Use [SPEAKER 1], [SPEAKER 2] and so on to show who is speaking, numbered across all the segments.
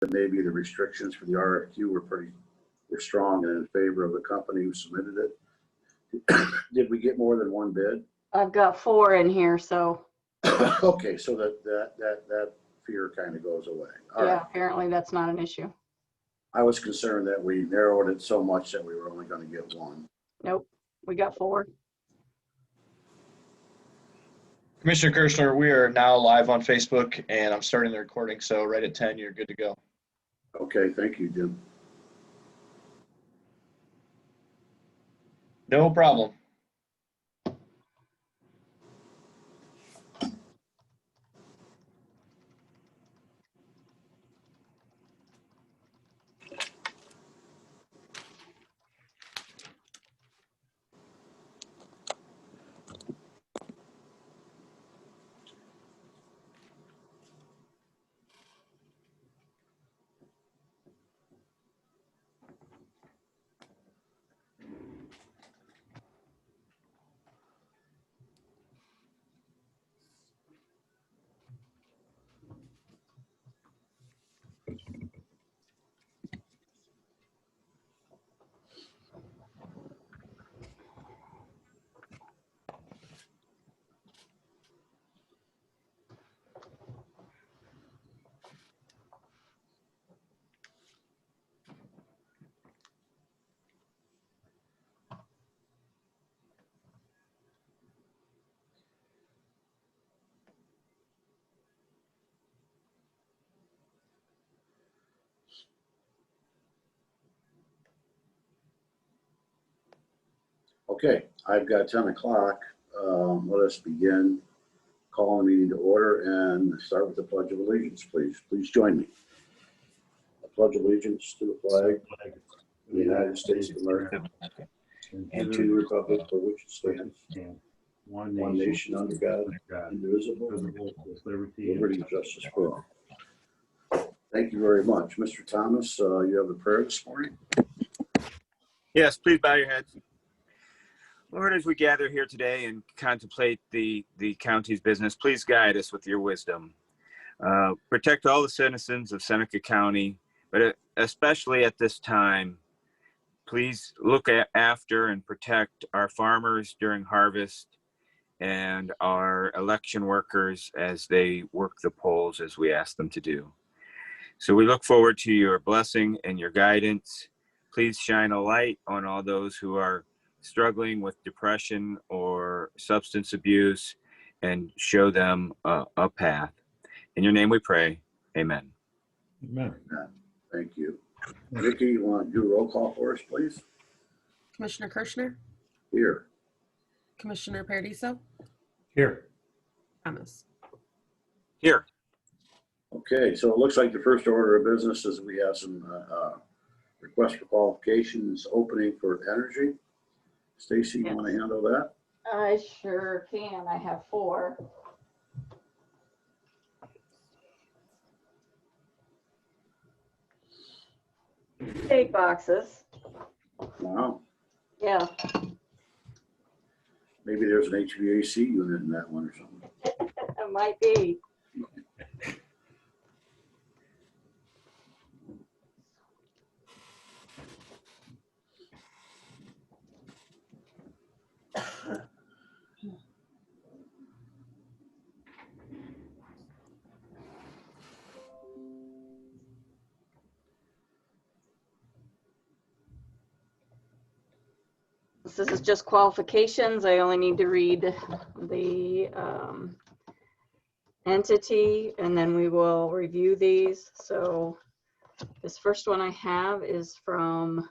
[SPEAKER 1] that maybe the restrictions for the RFQ were strong and in favor of the company who submitted it. Did we get more than one bid?
[SPEAKER 2] I've got 4 in here, so
[SPEAKER 1] Okay, so that fear kind of goes away. All
[SPEAKER 2] yeah,
[SPEAKER 1] right.
[SPEAKER 2] apparently that's not an issue.
[SPEAKER 1] I was concerned that we narrowed it so much that we were only going to get one.
[SPEAKER 2] Nope, we got 4.
[SPEAKER 3] Commissioner Kirschner, we are now live on Facebook, and I'm starting the recording, so right at 10, you're good to go.
[SPEAKER 1] Okay, thank you, Jim.
[SPEAKER 3] No problem.
[SPEAKER 1] Okay, I've got 10 o'clock. Let us begin calling the meeting to order and start with the Pledge of Allegiance, please. Please join me. I pledge allegiance to the flag of the United States of America and to the republic for which it stands, one nation under God, indivisible, with liberty and justice for all. Thank you very much. Mr. Thomas, you have a prayer this morning?
[SPEAKER 4] Yes, please bow your heads. Lord, as we gather here today and contemplate the county's business, please guide us with your wisdom. Protect all the citizens of Seneca County, but especially at this time, please look after and protect our farmers during harvest and our election workers as they work the polls as we ask them to do. So we look forward to your blessing and your guidance. Please shine a light on all those who are struggling with depression or substance abuse and show them a path. In your name we pray, amen.
[SPEAKER 5] Amen.
[SPEAKER 1] Thank you. Vicki, you want to do a roll call for us, please?
[SPEAKER 6] Commissioner Kirschner,
[SPEAKER 1] Here.
[SPEAKER 6] Commissioner Paradiso,
[SPEAKER 5] Here.
[SPEAKER 6] Thomas.
[SPEAKER 4] Here.
[SPEAKER 1] Okay, so it looks like the first order of business is we have some requests for qualifications opening for energy. Stacy, you want to handle that?
[SPEAKER 2] I sure can. I have 4. Big boxes.
[SPEAKER 1] Wow.
[SPEAKER 2] Yeah.
[SPEAKER 1] Maybe there's an HVAC unit in that one or something.
[SPEAKER 2] It might be. This is just qualifications. I only need to read the entity and then we will review these. So this first one I have is from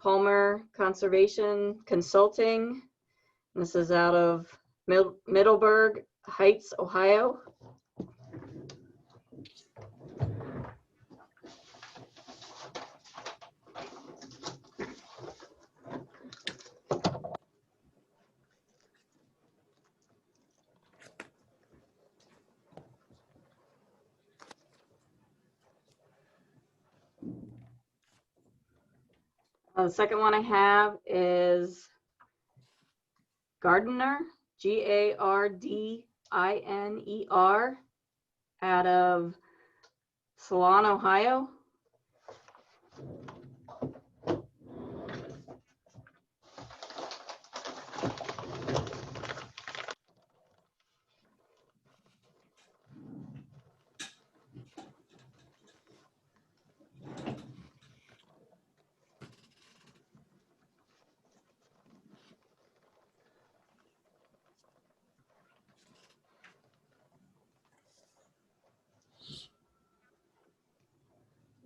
[SPEAKER 2] Palmer Conservation Consulting. This is out of Middleburg Heights, Ohio. The second one I have is Gardiner, Gardiner, out of Salon, Ohio.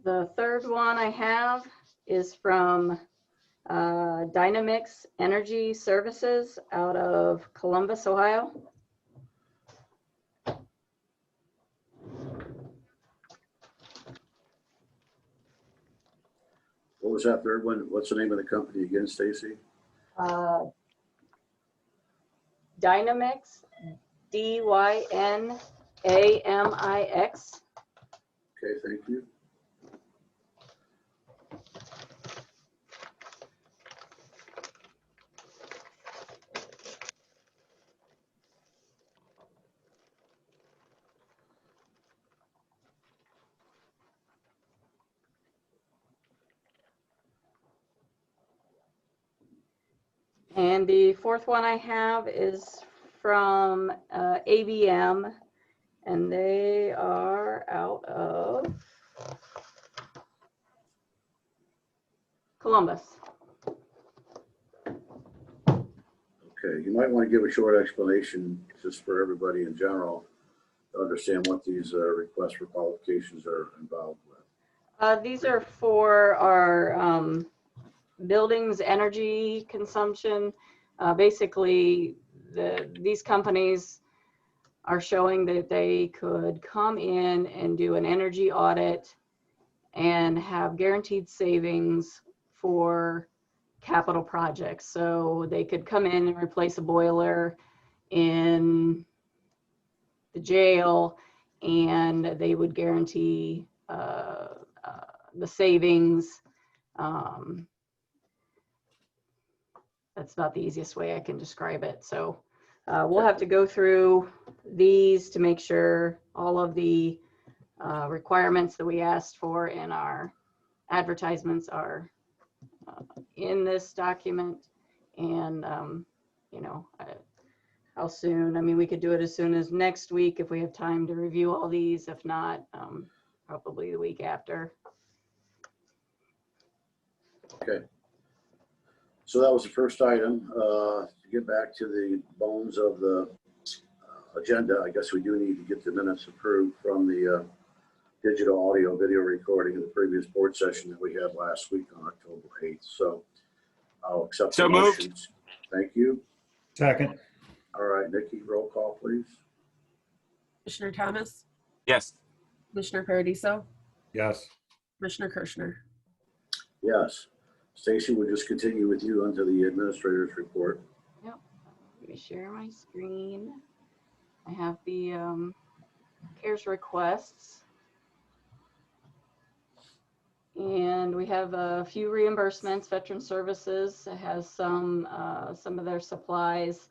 [SPEAKER 2] The third one I have is from Dynamix Energy Services out of Columbus, Ohio.
[SPEAKER 1] What was that third one? What's the name of the company again, Stacy?
[SPEAKER 2] Dynamix, Dynamix.
[SPEAKER 1] Okay, thank you.
[SPEAKER 2] And the fourth one I have is from ABM, and they are out of Columbus.
[SPEAKER 1] Okay, you might want to give a short explanation just for everybody in general to understand what these requests for qualifications are involved with.
[SPEAKER 2] These are for our buildings energy consumption. Basically, these companies are showing that they could come in and do an energy audit and have guaranteed savings for capital projects. So they could come in and replace a boiler in the jail, and they would guarantee the savings. That's about the easiest way I can describe it. So we'll have to go through these to make sure all of the requirements that we asked for in our advertisements are in this document. And, you know, how soon? I mean, we could do it as soon as next week if we have time to review all these. If not, probably the week after.
[SPEAKER 1] Okay. So that was the first item. To get back to the bones of the agenda, I guess we do need to get the minutes approved from the digital audio video recording of the previous board session that we had last week on October 8th. So I'll accept
[SPEAKER 4] So
[SPEAKER 1] the
[SPEAKER 4] moved.
[SPEAKER 1] motions. Thank you.
[SPEAKER 5] Second.
[SPEAKER 1] All right, Nikki, roll call, please.
[SPEAKER 6] Commissioner Thomas,
[SPEAKER 4] Yes.
[SPEAKER 6] Commissioner Paradiso,
[SPEAKER 5] Yes.
[SPEAKER 6] Commissioner Kirschner.
[SPEAKER 1] Yes. Stacy, we'll just continue with you onto the administrator's report.
[SPEAKER 2] Yep. Let me share my screen. I have the CARES requests. And we have a few reimbursements. Veteran Services has some of their supplies.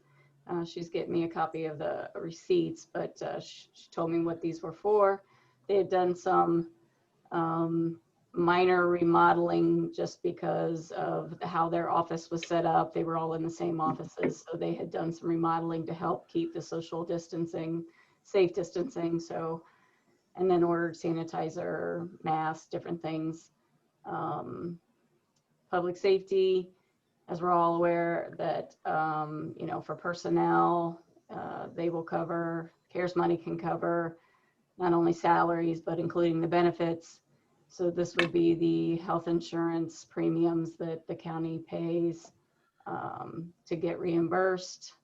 [SPEAKER 2] She's getting me a copy of the receipts, but she told me what these were for. They had done some minor remodeling just because of how their office was set up. They were all in the same offices, so they had done some remodeling to help keep the social distancing, safe distancing. So, and then ordered sanitizer, masks, different things. Public safety, as we're all aware that, you know, for personnel, they will cover, CARES money can cover not only salaries, but including the benefits. So this would be the health insurance premiums that the county pays to get reimbursed.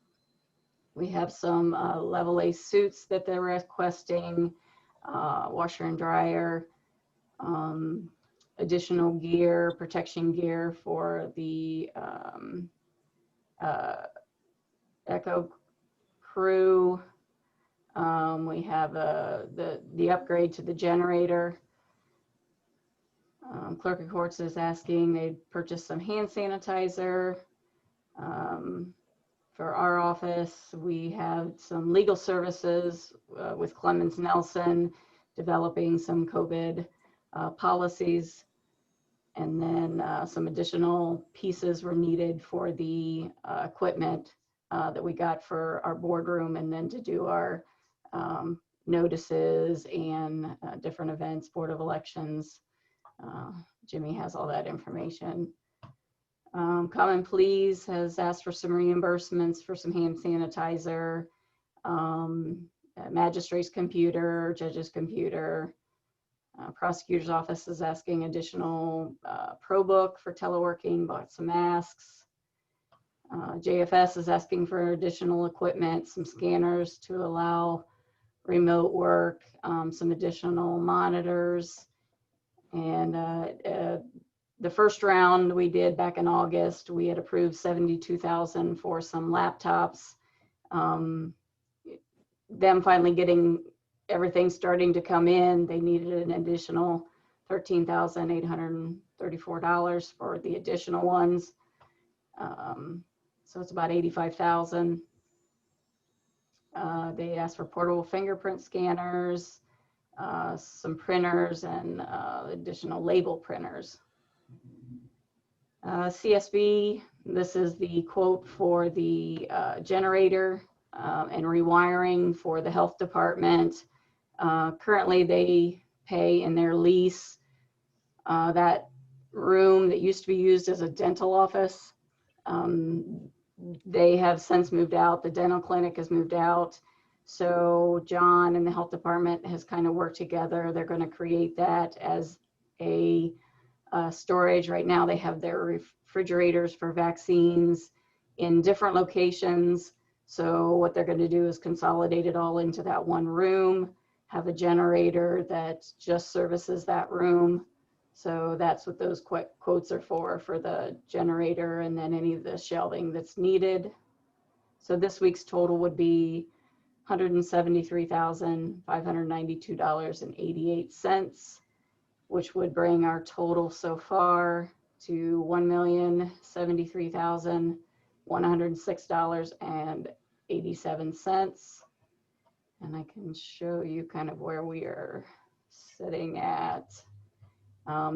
[SPEAKER 2] We have some level A suits that they're requesting, washer and dryer, additional gear, protection gear for the Echo crew. We have the upgrade to the generator. Clerk of Courts is asking they purchase some hand sanitizer. For our office, we have some legal services with Clemens Nelson. developing some COVID policies. And then some additional pieces were needed for the equipment that we got for our boardroom, and then to do our notices and different events, Board of Elections. Jimmy has all that information. Common Pleas has asked for some reimbursements for some hand sanitizer, magistrate's computer, judge's computer. Prosecutor's office is asking additional pro book for teleworking, bought some masks. JFS is asking for additional equipment, some scanners to allow remote work, some additional monitors. And the first round we did back in August, we had approved $72,000 for some laptops. Them finally getting everything starting to come in, they needed an additional $13,834 for the additional ones. So it's about $85,000. They asked for portable fingerprint scanners, some printers, and additional label printers. CSB, this is the quote for the generator and rewiring for the health department. Currently, they pay in their lease that room that used to be used as a dental office. They have since moved out. The dental clinic has moved out. So John and the health department has kind of worked together. They're going to create that as a storage. Right now, they have their refrigerators for vaccines in different locations. So what they're going to do is consolidate it all into that one room, have a generator that just services that room. So that's what those quotes are for the generator, and then any of the shelving that's needed. So this week's total would be $173,592.88, which would bring our total so far to $1,073,106.87. And I can show you kind of where we are sitting at.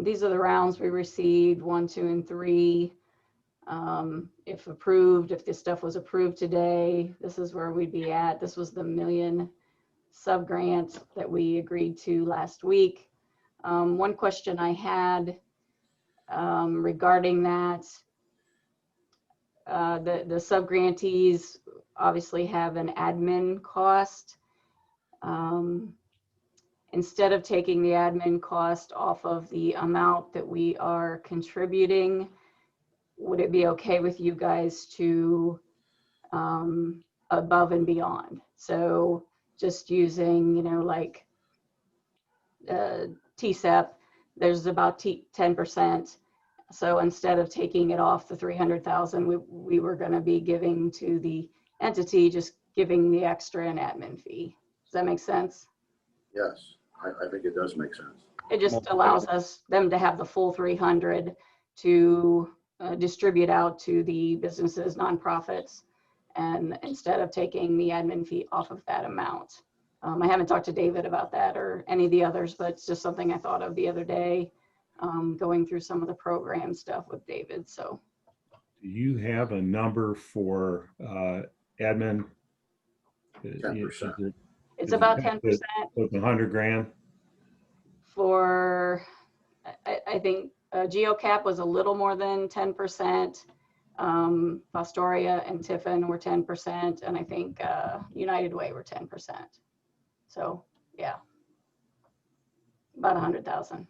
[SPEAKER 2] These are the rounds we received, 1, 2, and 3. If approved, if this stuff was approved today, this is where we'd be at. This was the $1 million sub-grant that we agreed to last week. One question I had regarding that, the sub-grantees obviously have an admin cost. Instead of taking the admin cost off of the amount that we are contributing, would it be okay with you guys to above and beyond? So just using, like TCEP, there's about 10%. So instead of taking it off the 300,000, we were going to be giving to the entity, just giving the extra an admin fee. Does that make sense?
[SPEAKER 1] Yes, I think it does make sense.
[SPEAKER 2] It just allows them to have the full 300 to distribute out to the businesses, nonprofits, and instead of taking the admin fee off of that amount. I haven't talked to David about that or any of the others, but it's just something I thought of the other day, going through some of the program stuff with David. So,
[SPEAKER 5] Do you have a number for admin?
[SPEAKER 1] 10%.
[SPEAKER 2] it's about 10%
[SPEAKER 5] It's $100,000.
[SPEAKER 2] for, I think GeoCap was a little more than 10%. Fostoria and Tiffin were 10%, and I think United Way were 10%. So yeah, about 100,000.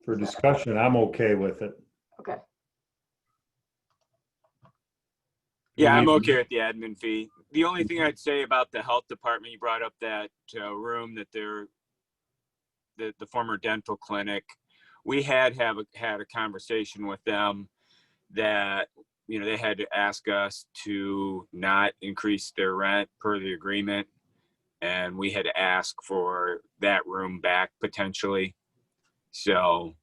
[SPEAKER 5] For discussion, I'm okay with it.
[SPEAKER 2] Okay.
[SPEAKER 4] Yeah, I'm okay with the admin fee. The only thing I'd say about the health department, you brought up that room that the former dental clinic. We had a conversation with them that, they had to ask us to not increase their rent per the agreement. And we had to ask for that room back potentially. So,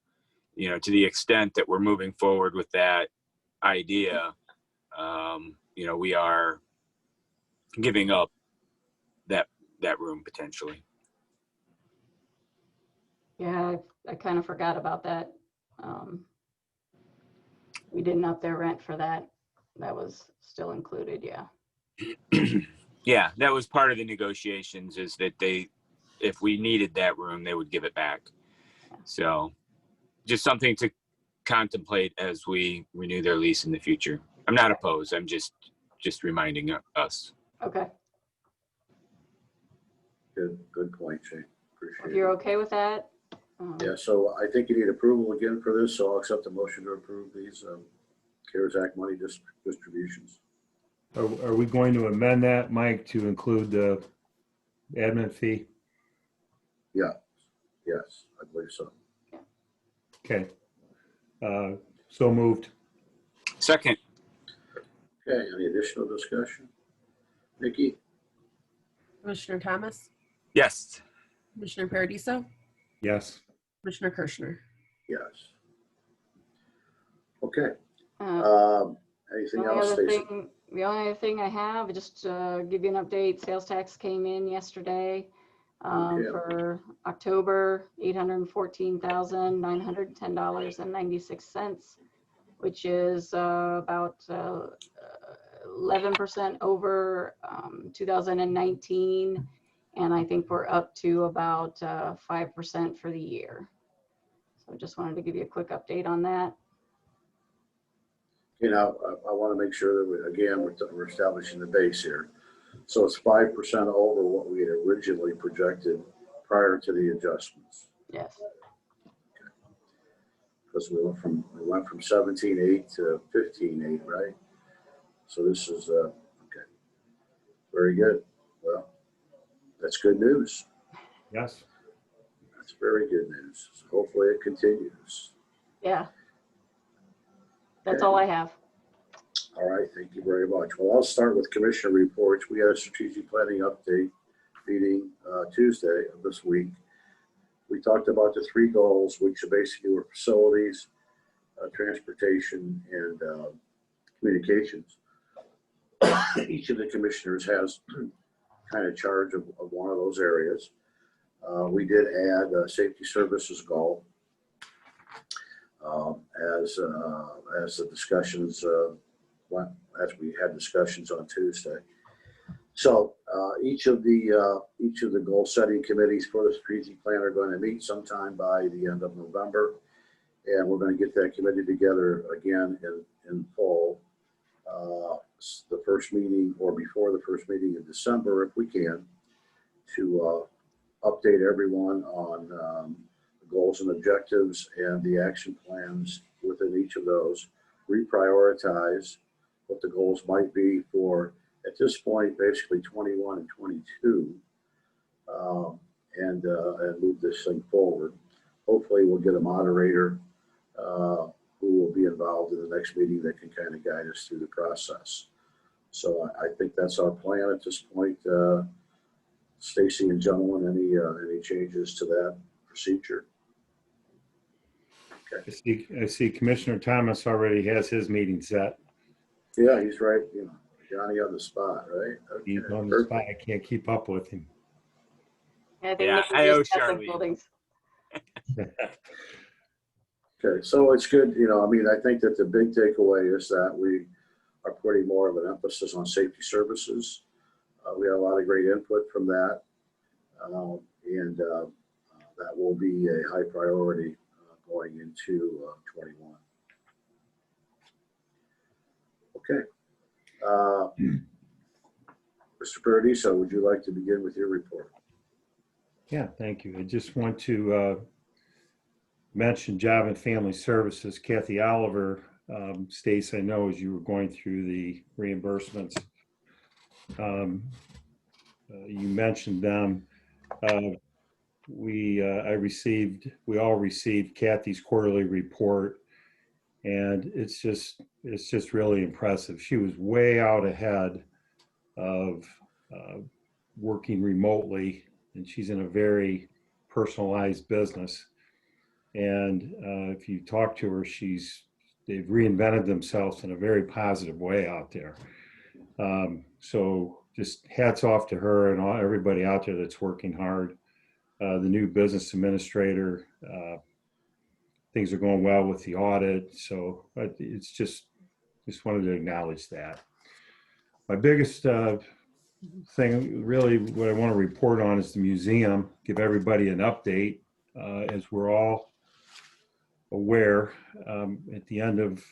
[SPEAKER 4] to the extent that we're moving forward with that idea, we are giving up that room potentially.
[SPEAKER 2] Yeah, I kind of forgot about that. We didn't up their rent for that. That was still included, yeah.
[SPEAKER 4] Yeah, that was part of the negotiations, is that if we needed that room, they would give it back. So just something to contemplate as we renew their lease in the future. I'm not opposed. I'm just reminding us.
[SPEAKER 2] Okay,
[SPEAKER 1] Good point, Shane. Appreciate
[SPEAKER 2] if
[SPEAKER 1] it.
[SPEAKER 2] you're okay with that.
[SPEAKER 1] Yeah, so I think you need approval again for this, so I'll accept the motion to approve these CARES Act money distributions.
[SPEAKER 5] Are we going to amend that, Mike, to include the admin fee?
[SPEAKER 1] Yeah, yes, I believe so.
[SPEAKER 5] Okay. So moved.
[SPEAKER 4] Second.
[SPEAKER 1] Okay, any additional discussion? Nikki?
[SPEAKER 6] Commissioner Thomas,
[SPEAKER 4] Yes.
[SPEAKER 6] Commissioner Paradiso,
[SPEAKER 5] Yes.
[SPEAKER 6] Commissioner Kirschner.
[SPEAKER 1] Yes. Okay,
[SPEAKER 2] The
[SPEAKER 1] anything
[SPEAKER 2] only
[SPEAKER 1] else,
[SPEAKER 2] other
[SPEAKER 1] Stacy?
[SPEAKER 2] thing, the only other thing I have, just give you an update, sales tax came in yesterday
[SPEAKER 1] Okay.
[SPEAKER 2] for October, $814,910.96, which is about 11% over 2019. And I think we're up to about 5% for the year. So just wanted to give you a quick update on that.
[SPEAKER 1] You know, I want to make sure that we're establishing the base here. So it's 5% over what we had originally projected prior to the adjustments.
[SPEAKER 2] Yes.
[SPEAKER 1] Because we went from 17.8 to 15.8, right? So this is okay. Very good. Well, that's good news.
[SPEAKER 5] Yes.
[SPEAKER 1] That's very good news. So hopefully it continues.
[SPEAKER 2] Yeah. That's
[SPEAKER 1] Okay.
[SPEAKER 2] all I have.
[SPEAKER 1] All right, thank you very much. Well, I'll start with commissioner reports. We had a strategic planning update meeting Tuesday of this week. We talked about the 3 goals, which basically were facilities, transportation, and communications. Each of the commissioners has kind of charge of one of those areas. We did add a safety services goal as the discussions went, as we had discussions on Tuesday. So each of the goal setting committees for the strategic plan are going to meet sometime by the end of November, and we're going to get that committee together again in full. The first meeting or before the first meeting in December, if we can, to update everyone on the goals and objectives and the action plans within each of those, reprioritize what the goals might be for, at this point, basically 21 and 22, and move this thing forward. Hopefully we'll get a moderator who will be involved in the next meeting that can kind of guide us through the process. So I think that's our plan at this point. Stacy and gentlemen, any changes to that procedure? Okay.
[SPEAKER 5] I see Commissioner Thomas already has his meeting set.
[SPEAKER 1] Yeah, he's right. You know, Johnny on the spot, right? Okay,
[SPEAKER 5] He's on the
[SPEAKER 1] perfect.
[SPEAKER 5] spot. I can't keep up with him.
[SPEAKER 2] I think
[SPEAKER 4] Yeah,
[SPEAKER 2] Nick
[SPEAKER 4] I owe
[SPEAKER 2] just got some
[SPEAKER 4] Charlene.
[SPEAKER 2] buildings.
[SPEAKER 1] Okay, so it's good. You know, I mean, I think that the big takeaway is that we are putting more of an emphasis on safety services. We had a lot of great input from that, and that will be a high priority going into 21. Okay. Mr. Paradiso, would you like to begin with your report?
[SPEAKER 5] Yeah, thank you. I just want to mention Job and Family Services. Kathy Oliver, Stace, I know as you were going through the reimbursements, you mentioned them. We all received Kathy's quarterly report, and it's just really impressive. She was way out ahead of working remotely, and she's in a very personalized business. And if you talk to her, they've reinvented themselves in a very positive way out there. So just hats off to her and everybody out there that's working hard. The new business administrator, things are going well with the audit. So it's just wanted to acknowledge that. My biggest thing, really, what I want to report on is the museum, give everybody an update. As we're all aware, at the end of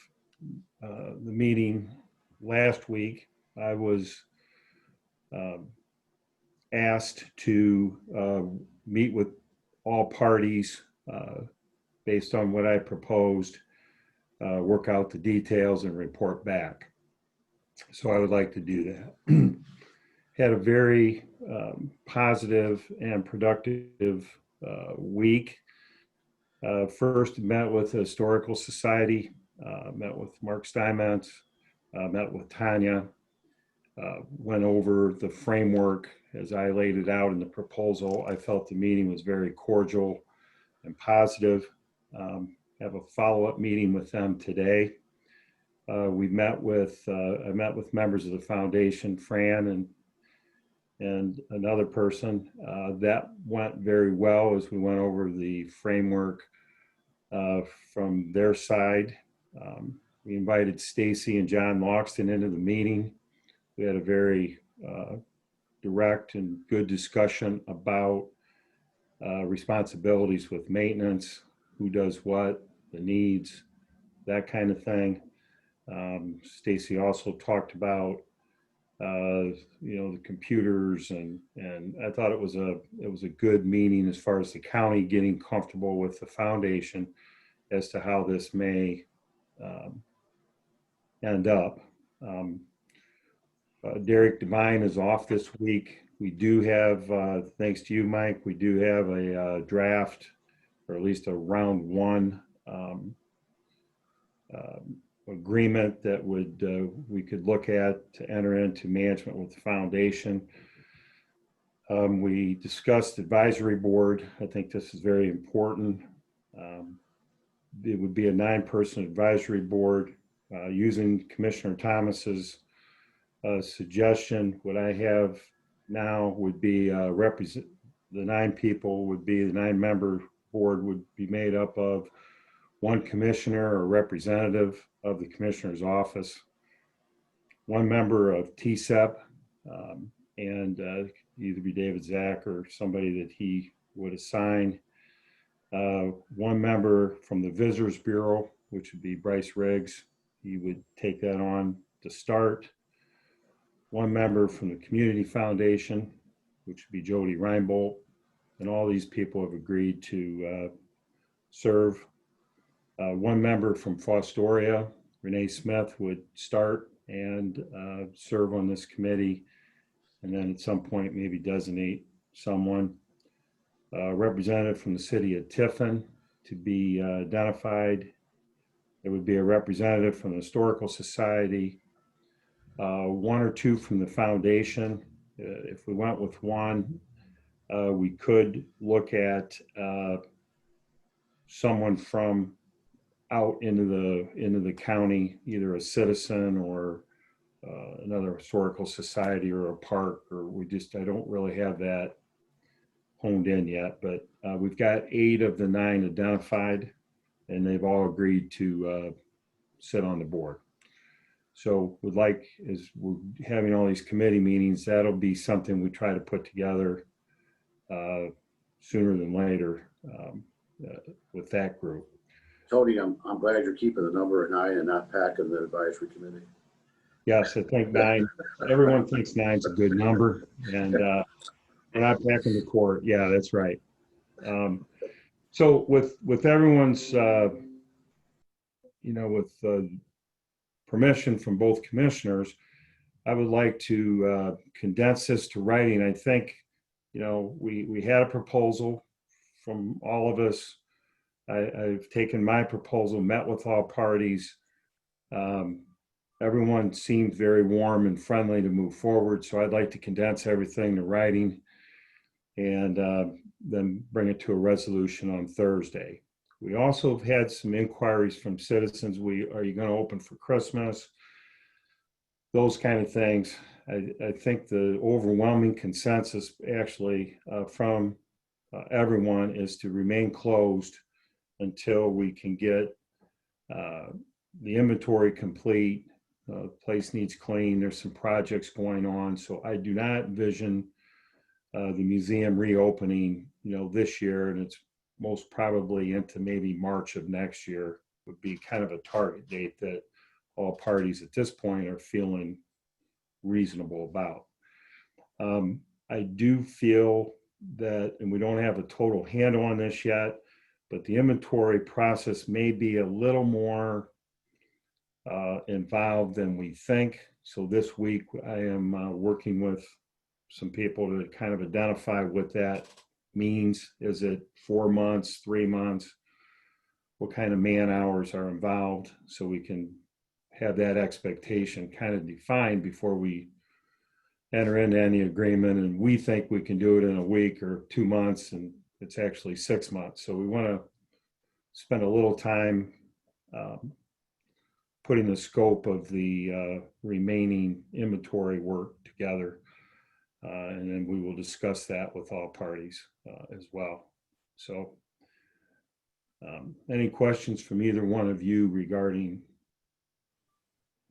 [SPEAKER 5] the meeting last week, I was asked to meet with all parties based on what I proposed, work out the details and report back. So I would like to do that. Had a very positive and productive week. First met with the Historical Society, met with Mark Steinmetz, met with Tanya, went over the framework as I laid it out in the proposal. I felt the meeting was very cordial and positive. Have a follow-up meeting with them today. We met with, I met with members of the foundation, Fran and another person. That went very well as we went over the framework from their side. We invited Stacy and John Loxton into the meeting. We had a very direct and good discussion about responsibilities with maintenance, who does what, the needs, that kind of thing. Stacy also talked about the computers, and I thought it was a good meeting as far as the county getting comfortable with the foundation as to how this may end up. Derek Devine is off this week. We do have, thanks to you, Mike, we do have a draft, or at least a round one agreement that we could look at to enter into management with the foundation. We discussed advisory board. I think this is very important. It would be a 9-person advisory board using Commissioner Thomas's suggestion. What I have now would be the 9 people would be, the 9-member board would be made up of 1 commissioner or representative of the commissioner's office, 1 member of TSEP, and either be David Zach or somebody that he would assign, 1 member from the Visitors Bureau, which would be Bryce Riggs. He would take that on to start. 1 member from the Community Foundation, which would be Jody Reinbolt. And all these people have agreed to serve. 1 member from Fostoria, Renee Smith, would start and serve on this committee. And then at some point, maybe designate someone. Representative from the city of Tiffin to be identified. There would be a representative from the Historical Society, 1 or 2 from the foundation. If we went with 1, we could look at someone from out into the county, either a citizen or another historical society or a park, or I don't really have that honed in yet, but we've got 8 of the 9 identified, and they've all agreed to sit on the board. So as we're having all these committee meetings, that'll be something we try to put together sooner than later with that group.
[SPEAKER 1] Tony, I'm glad you're keeping the number at 9 and not packing the advisory committee.
[SPEAKER 5] Yes, I think 9, everyone thinks 9's a good number, and we're not packing the court. Yeah, that's right. So with everyone's, with permission from both commissioners, I would like to condense this to writing. I think, we had a proposal from all of us. I've taken my proposal, met with all parties. Everyone seemed very warm and friendly to move forward. So I'd like to condense everything to writing and then bring it to a resolution on Thursday. We also have had some inquiries from citizens. Are you going to open for Christmas? those kind of things. I think the overwhelming consensus actually from everyone is to remain closed until we can get the inventory complete. Place needs clean. There's some projects going on. So I do not envision the museum reopening, this year, and it's most probably into maybe March of next year would be kind of a target date that all parties at this point are feeling reasonable about. I do feel that, and we don't have a total handle on this yet, but the inventory process may be a little more involved than we think. So this week I am working with some people to kind of identify what that means. Is it 4 months, 3 months? What kind of man hours are involved, so we can have that expectation kind of defined before we enter into any agreement. And we think we can do it in a week or 2 months, and it's actually 6 months. So we want to spend a little time putting the scope of the remaining inventory work together. And then we will discuss that with all parties as well. So any questions from either one of you regarding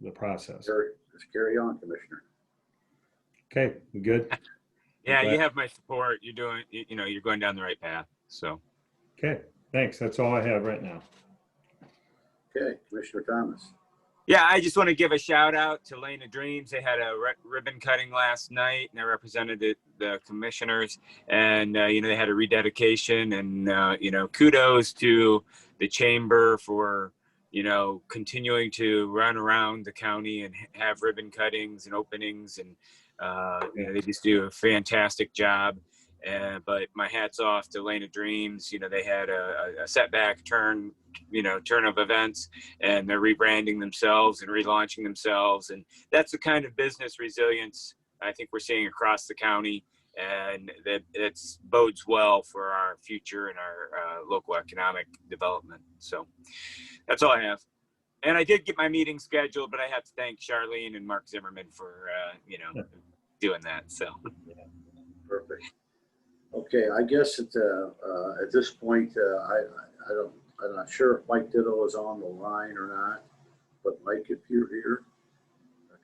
[SPEAKER 5] the process?
[SPEAKER 1] Let's carry on, Commissioner.
[SPEAKER 5] Okay, we good?
[SPEAKER 4] Yeah,
[SPEAKER 5] Okay.
[SPEAKER 4] you have my support. You're doing, you're going down the right path. So,
[SPEAKER 5] Okay, thanks. That's all I have right now.
[SPEAKER 1] Okay, Commissioner Thomas.
[SPEAKER 4] yeah, I just want to give a shout out to Lane of Dreams. They had a ribbon cutting last night, and I represented the commissioners, and they had a rededication, and kudos to the chamber for continuing to run around the county and have ribbon cuttings and openings, and they just do a fantastic job. But my hat's off to Lane of Dreams. They had a setback turn of events, and they're rebranding themselves and relaunching themselves. And that's the kind of business resilience I think we're seeing across the county, and that it bodes well for our future and our local economic development. So that's all I have. And I did get my meeting scheduled, but I have to thank Charlene and Mark Zimmerman for, doing that. So.
[SPEAKER 1] Perfect. Okay, I guess at this point, I'm not sure if Mike Ditto is on the line or not, but Mike, if you're here,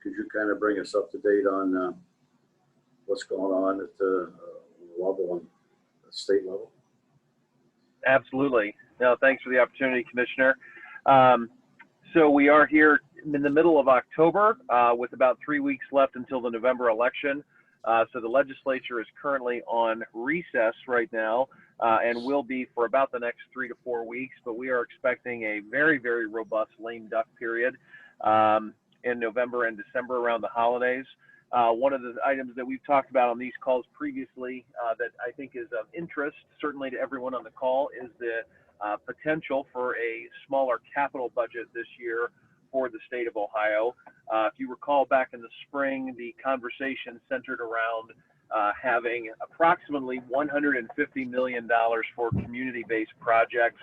[SPEAKER 1] could you kind of bring us up to date on what's going on at the level on the state level?
[SPEAKER 7] Absolutely. No, thanks for the opportunity, Commissioner. So we are here in the middle of October with about 3 weeks left until the November election. So the legislature is currently on recess right now and will be for about the next 3 to 4 weeks. But we are expecting a very, very robust lame duck period in November and December around the holidays. One of the items that we've talked about on these calls previously that I think is of interest, certainly to everyone on the call, is the potential for a smaller capital budget this year for the state of Ohio. If you recall, back in the spring, the conversation centered around having approximately $150 million for community-based projects.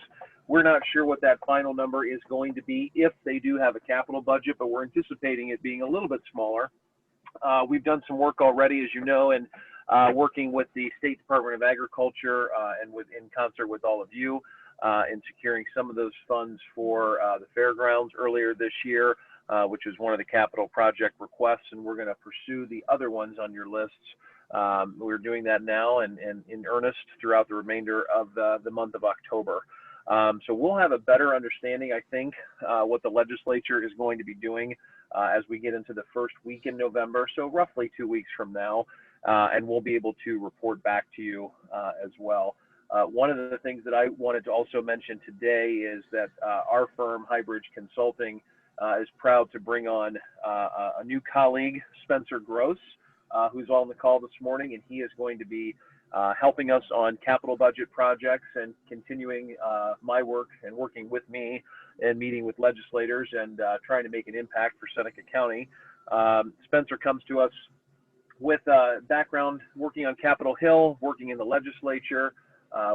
[SPEAKER 7] We're not sure what that final number is going to be if they do have a capital budget, but we're anticipating it being a little bit smaller. We've done some work already, as you know, and working with the State Department of Agriculture and in concert with all of you in securing some of those funds for the fairgrounds earlier this year, which is one of the capital project requests, and we're going to pursue the other ones on your lists. We're doing that now and in earnest throughout the remainder of the month of October. So we'll have a better understanding, I think, what the legislature is going to be doing as we get into the first week in November, so roughly 2 weeks from now, and we'll be able to report back to you as well. One of the things that I wanted to also mention today is that our firm, Highbridge Consulting, is proud to bring on a new colleague, Spencer Gross, who's on the call this morning, and he is going to be helping us on capital budget projects and continuing my work and working with me and meeting with legislators and trying to make an impact for Seneca County. Spencer comes to us with a background working on Capitol Hill, working in the legislature,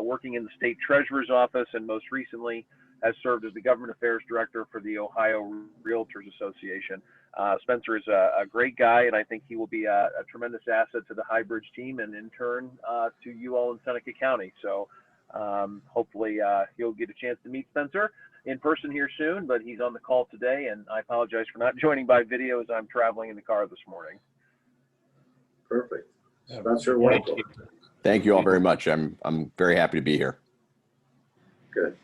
[SPEAKER 7] working in the state treasurer's office, and most recently has served as the government affairs director for the Ohio Realtors Association. Spencer is a great guy, and I think he will be a tremendous asset to the Highbridge team and in turn to you all in Seneca County. So hopefully you'll get a chance to meet Spencer in person here soon, but he's on the call today, and I apologize for not joining by video as I'm traveling in the car this morning.
[SPEAKER 1] Perfect. Spencer,
[SPEAKER 3] Thank
[SPEAKER 1] welcome.
[SPEAKER 3] you.
[SPEAKER 8] Thank you all very much. I'm very happy to be here.
[SPEAKER 1] Good.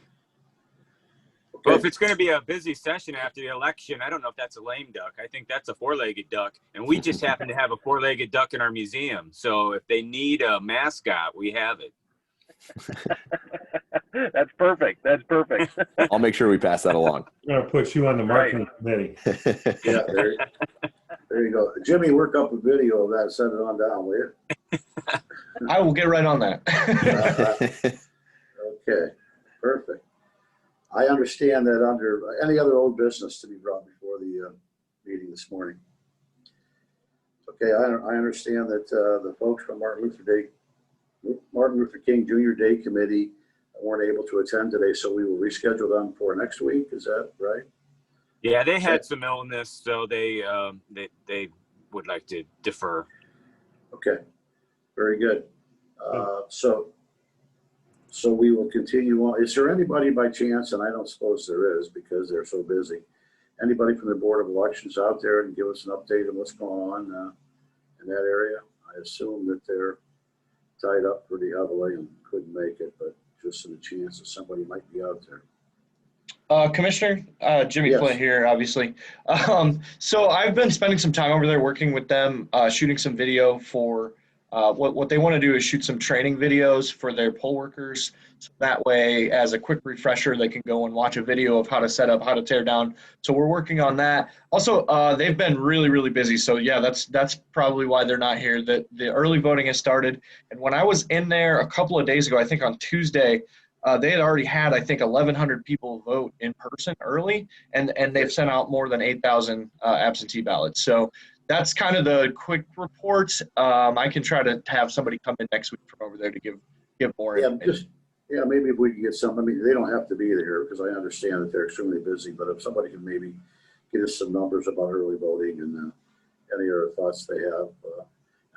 [SPEAKER 4] Well,
[SPEAKER 1] Okay.
[SPEAKER 4] if it's going to be a busy session after the election, I don't know if that's a lame duck. I think that's a four-legged duck. And we just happen to have a four-legged duck in our museum. So if they need a mascot, we have it.
[SPEAKER 7] That's perfect. That's perfect.
[SPEAKER 8] I'll make sure we pass that along.
[SPEAKER 5] I'm going to put you on the marketing committee.
[SPEAKER 1] Yeah, there you go. Jimmy, work up a video of that, send it on down, will you?
[SPEAKER 3] I will get right on that.
[SPEAKER 1] Okay, perfect. I understand that under any other old business to be brought before the meeting this morning. Okay, I understand that the folks from Martin Luther King Jr. Day Committee weren't able to attend today, so we will reschedule them for next week. Is that right?
[SPEAKER 4] Yeah, they had some illness, so they would like to defer.
[SPEAKER 1] Okay, very good. So we will continue on. Is there anybody by chance, and I don't suppose there is because they're so busy, anybody from the Board of Elections out there and give us an update on what's going on in that area? I assume that they're tied up pretty heavily and couldn't make it, but just in a chance that somebody might be out there.
[SPEAKER 3] Commissioner, Jimmy
[SPEAKER 1] Yes.
[SPEAKER 3] Flint here, obviously. So I've been spending some time over there working with them, shooting some video for what they want to do is shoot some training videos for their poll workers. So that way, as a quick refresher, they can go and watch a video of how to set up, how to tear down. So we're working on that. Also, they've been really, really busy. So yeah, that's probably why they're not here. The early voting has started. And when I was in there a couple of days ago, I think on Tuesday, they had already had, I think, 1,100 people vote in person early, and they've sent out more than 8,000 absentee ballots. So that's kind of the quick report. I can try to have somebody come in next week from over there to give more information.
[SPEAKER 1] Maybe if we can get some, I mean, they don't have to be there because I understand that they're extremely busy, but if somebody can maybe get us some numbers about early voting and any other thoughts they have,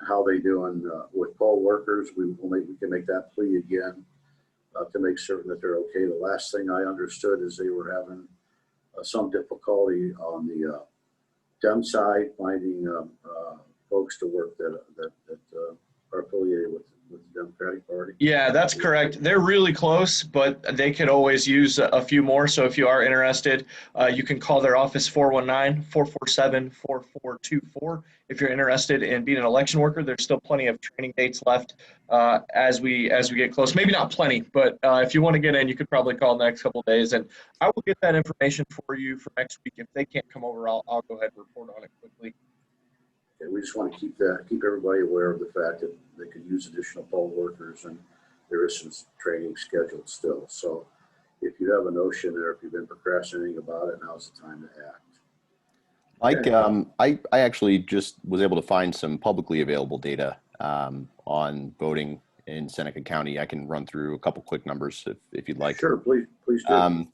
[SPEAKER 1] how they doing with poll workers, we can make that plea again to make certain that they're okay. The last thing I understood is they were having some difficulty on the Dem side finding folks to work that are affiliated with the Democratic Party.
[SPEAKER 3] Yeah, that's correct. They're really close, but they could always use a few more. So if you are interested, you can call their office 419-447-4424. If you're interested in being an election worker, there's still plenty of training dates left as we get close. Maybe not plenty, but if you want to get in, you could probably call the next couple of days, and I will get that information for you for next week. If they can't come over, I'll go ahead and report on it quickly.
[SPEAKER 1] Okay, we just want to keep everybody aware of the fact that they could use additional poll workers, and there is some training scheduled still. So if you have a notion or if you've been procrastinating about it, now's the time to act.
[SPEAKER 8] Mike, I actually just was able to find some publicly available data on voting in Seneca County. I can run through a couple quick numbers if you'd like.
[SPEAKER 1] Sure, please do.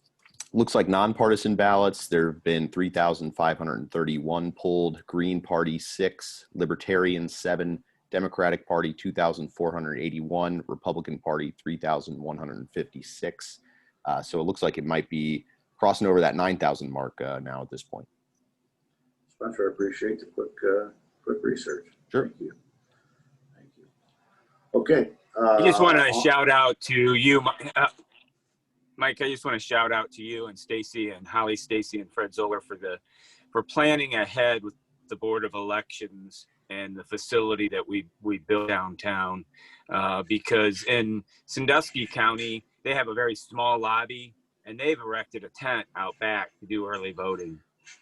[SPEAKER 8] Looks like nonpartisan ballots, there have been 3,531 pulled, Green Party 6, Libertarian 7, Democratic Party 2,481, Republican Party 3,156. So it looks like it might be crossing over that 9,000 mark now at this point.
[SPEAKER 1] Spencer, I appreciate the quick research.
[SPEAKER 8] Sure.
[SPEAKER 1] Thank you. Okay.
[SPEAKER 4] I just want to shout out to you, Mike. I just want to shout out to you and Stacy and Holly, Stacy and Fred Zoller for planning ahead with the Board of Elections and the facility that we built downtown. Because in Sandusky County, they have a very small lobby and they've erected a tent out back to do early voting.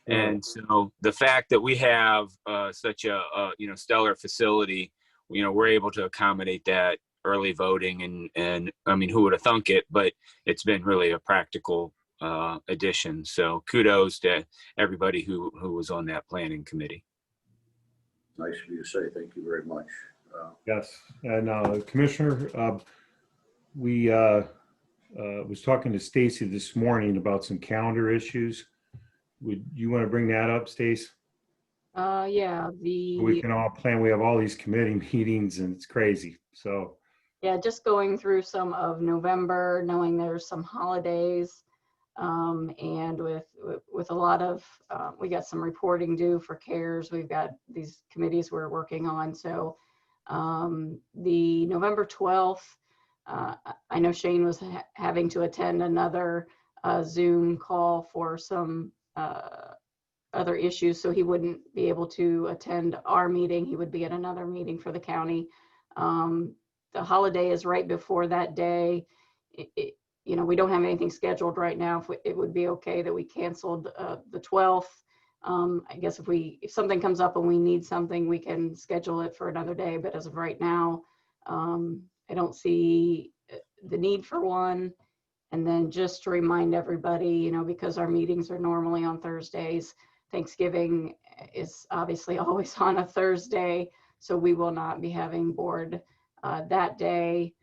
[SPEAKER 4] And so the fact that we have such a stellar facility, we're able to accommodate that early voting, and I mean, who would have thunk it, but it's been really a practical addition. So kudos to everybody who was on that planning committee.
[SPEAKER 1] Nice of you to say. Thank you very much.
[SPEAKER 5] Yes, and Commissioner, we was talking to Stacy this morning about some calendar issues. Would you want to bring that up, Stace?
[SPEAKER 2] Yeah,
[SPEAKER 5] We can all plan. We have all these committee meetings and it's crazy. So,
[SPEAKER 2] yeah, just going through some of November, knowing there's some holidays. And with a lot of, we got some reporting due for CARES. We've got these committees we're working on. So the November 12th, I know Shane was having to attend another Zoom call for some other issues, so he wouldn't be able to attend our meeting. He would be at another meeting for the county. The holiday is right before that day. You know, we don't have anything scheduled right now. If it would be okay that we canceled the 12th. I guess if something comes up and we need something, we can schedule it for another day. But as of right now, I don't see the need for one. And then just to remind everybody, you know, because our meetings are normally on Thursdays, Thanksgiving is obviously always on a Thursday. So we will not be having board that day.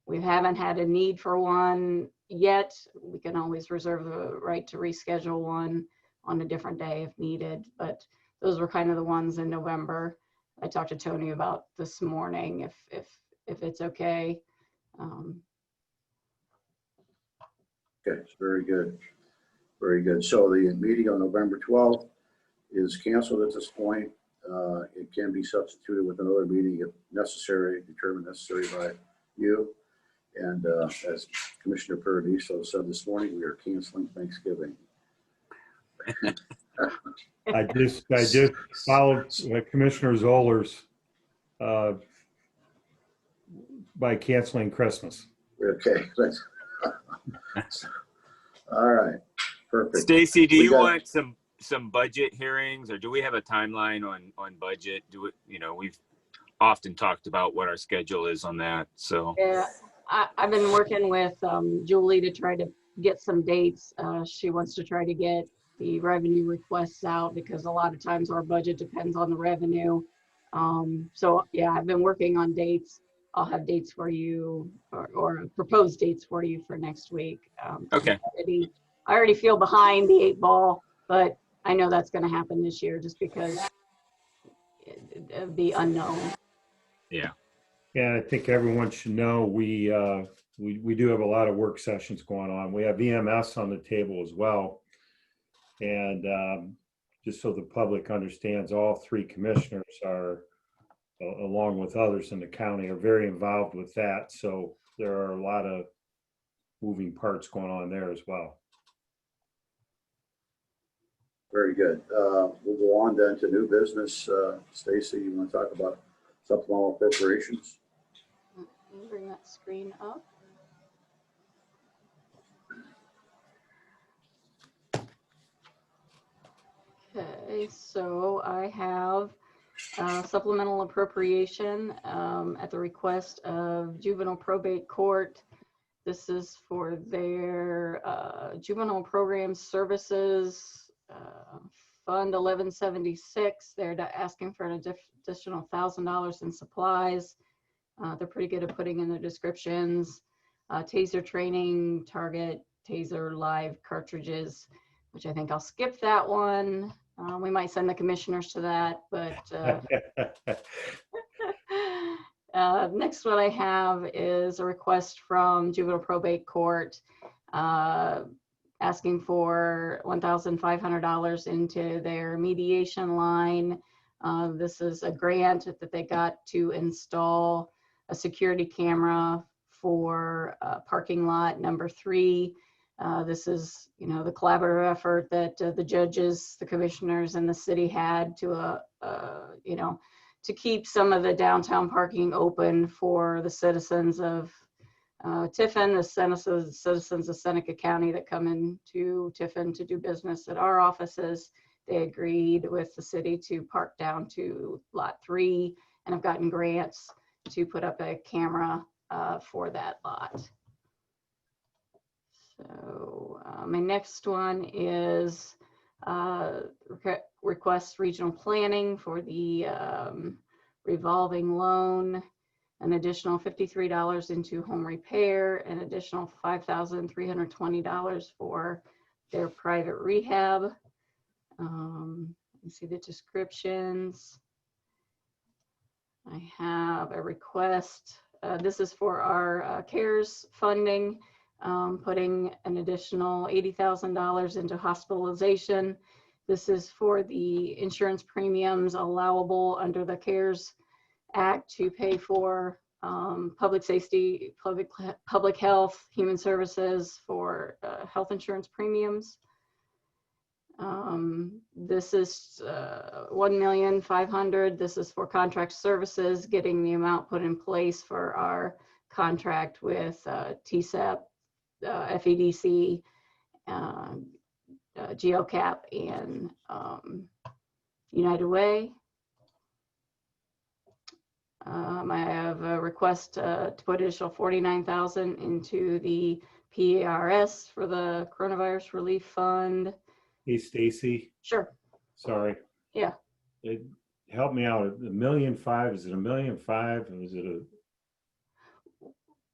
[SPEAKER 2] We haven't had a need for one yet. We can always reserve the right to reschedule one on a different day if needed, but those were kind of the ones in November. I talked to Tony about this morning if it's okay.
[SPEAKER 1] Okay, very good. Very good. So the meeting on November 12th is canceled at this point. It can be substituted with another meeting if necessary, determined necessary by you. And as Commissioner Paradiso said this morning, we are canceling Thanksgiving.
[SPEAKER 5] I just followed Commissioner Zoller's by canceling Christmas.
[SPEAKER 1] Okay, let's. All right, perfect.
[SPEAKER 4] Stacy, do
[SPEAKER 1] We
[SPEAKER 4] you
[SPEAKER 1] got-
[SPEAKER 4] want some budget hearings, or do we have a timeline on budget? You know, we've often talked about what our schedule is on that. So
[SPEAKER 2] Yeah, I've been working with Julie to try to get some dates. She wants to try to get the revenue requests out because a lot of times our budget depends on the revenue. So yeah, I've been working on dates. I'll have dates for you or proposed dates for you for next week.
[SPEAKER 4] Okay.
[SPEAKER 2] I already feel behind the 8 ball, but I know that's going to happen this year just because of the unknown.
[SPEAKER 4] yeah.
[SPEAKER 5] Yeah, I think everyone should know we do have a lot of work sessions going on. We have EMS on the table as well. And just so the public understands, all 3 commissioners are, along with others in the county, are very involved with that. So there are a lot of moving parts going on there as well.
[SPEAKER 1] Very good. We'll go on then to new business. Stacy, you want to talk about supplemental appropriations?
[SPEAKER 2] Let me bring that screen up. Okay, so I have supplemental appropriation at the request of Juvenile Probate Court. This is for their juvenile program services fund 1176. They're asking for an additional $1,000 in supplies. They're pretty good at putting in their descriptions. Taser training, target, taser live cartridges, which I think I'll skip that one. We might send the commissioners to that, but next one I have is a request from Juvenile Probate Court asking for $1,500 into their mediation line. This is a grant that they got to install a security camera for parking lot number 3. This is, you know, the collaborative effort that the judges, the commissioners, and the city had to, you know, to keep some of the downtown parking open for the citizens of Tiffin, the citizens of Seneca County that come into Tiffin to do business at our offices. They agreed with the city to park down to lot 3 and have gotten grants to put up a camera for that lot. So my next one is request regional planning for the revolving loan, an additional $53 into home repair, an additional $5,320 for their private rehab. You see the descriptions. I have a request. This is for our CARES funding, putting an additional $80,000 into hospitalization. This is for the insurance premiums allowable under the CARES Act to pay for public safety, public health, human services for health insurance premiums. This is $1,500,000. This is for contract services, getting the amount put in place for our contract with TCEP, FEDC, GeoCap, and United Way. I have a request to put additional $49,000 into the PARS for the Coronavirus Relief Fund.
[SPEAKER 5] Hey, Stacy,
[SPEAKER 2] Sure.
[SPEAKER 5] sorry.
[SPEAKER 2] Yeah.
[SPEAKER 5] Help me out. $1.5 million, is it $1.5 million? Or is it a,